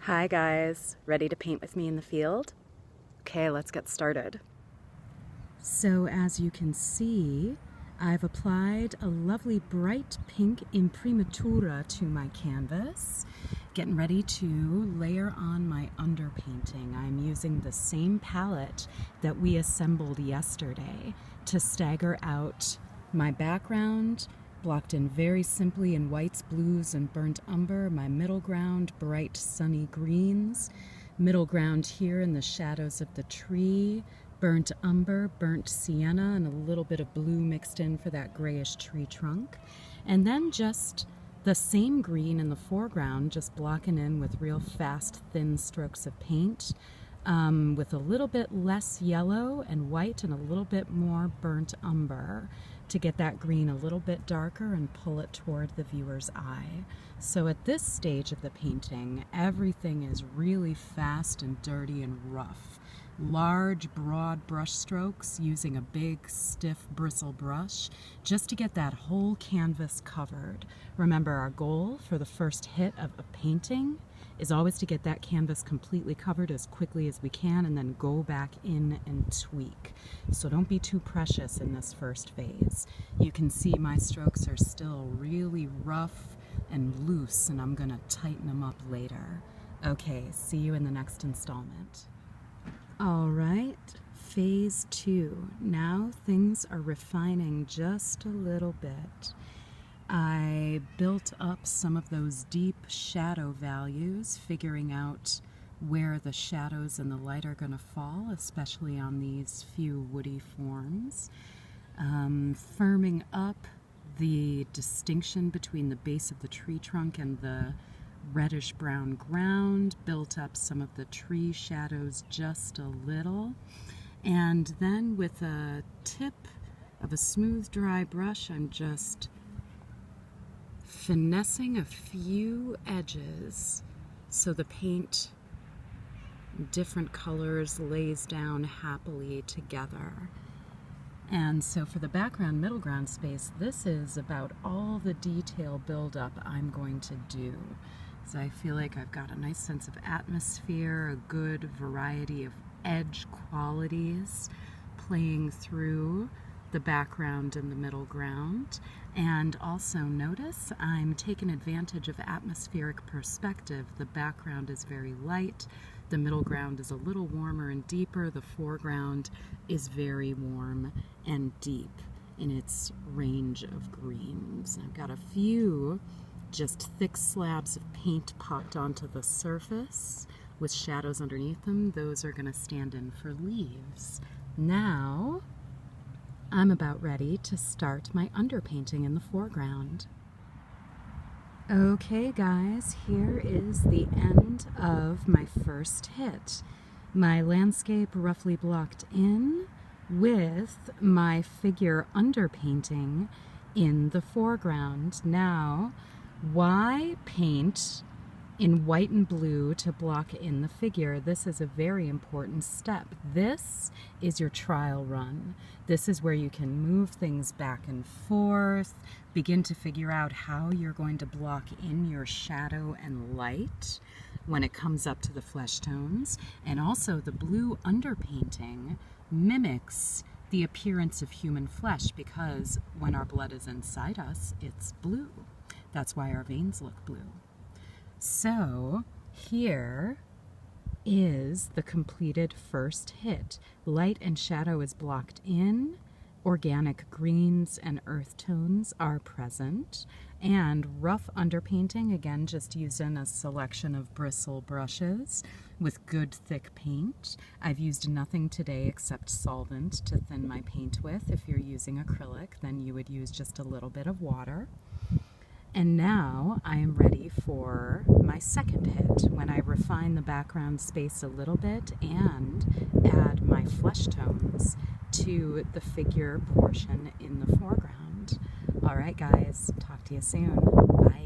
Hi guys, ready to paint with me in the field? Okay, let's get started. So as you can see, I've applied a lovely bright pink imprimatura to my canvas, getting ready to layer on my underpainting. I'm using the same palette that we assembled yesterday to stagger out my background, blocked in very simply in whites, blues, and burnt umber, my middle ground, bright sunny greens, middle ground here in the shadows of the tree, burnt umber, burnt sienna, and a little bit of blue mixed in for that grayish tree trunk. And then just the same green in the foreground, just blocking in with real fast, thin strokes of paint, with a little bit less yellow and white and a little bit more burnt umber to get that green a little bit darker and pull it toward the viewer's eye. So at this stage of the painting, everything is really fast and dirty and rough. Large, broad brush strokes using a big, stiff bristle brush just to get that whole canvas covered. Remember, our goal for the first hit of a painting is always to get that canvas completely covered as quickly as we can and then go back in and tweak. So don't be too precious in this first phase. You can see my strokes are still really rough and loose, and I'm gonna tighten them up later. Okay, see you in the next installment. All right, phase 2. Now things are refining just a little bit. I built up some of those deep shadow values, figuring out where the shadows and the light are going to fall, especially on these few woody forms. Firming up the distinction between the base of the tree trunk and the reddish brown ground, built up some of the tree shadows just a little, and then with a tip of a smooth dry brush, I'm just finessing a few edges so the paint, different colors, lays down happily together. And so for the background, middle ground space, this is about all the detail buildup I'm going to do. So I feel like I've got a nice sense of atmosphere, a good variety of edge qualities playing through the background and the middle ground. And also notice I'm taking advantage of atmospheric perspective. The background is very light, the middle ground is a little warmer and deeper, the foreground is very warm and deep in its range of greens. I've got a few just thick slabs of paint popped onto the surface with shadows underneath them. Those are going to stand in for leaves. Now I'm about ready to start my underpainting in the foreground. Okay guys, here is the end of my first hit. My landscape roughly blocked in with my figure underpainting in the foreground. Now, why paint in white and blue to block in the figure? This is a very important step. This is your trial run. This is where you can move things back and forth, begin to figure out how you're going to block in your shadow and light when it comes up to the flesh tones. And also the blue underpainting mimics the appearance of human flesh, because when our blood is inside us, it's blue. That's why our veins look blue. So here is the completed first hit. Light and shadow is blocked in, organic greens and earth tones are present, and rough underpainting, again just using a selection of bristle brushes with good thick paint. I've used nothing today except solvent to thin my paint with. If you're using acrylic, then you would use just a little bit of water. And now I am ready for my second hit, when I refine the background space a little bit and add my flesh tones to the figure portion in the foreground. All right, guys, talk to you soon. Bye.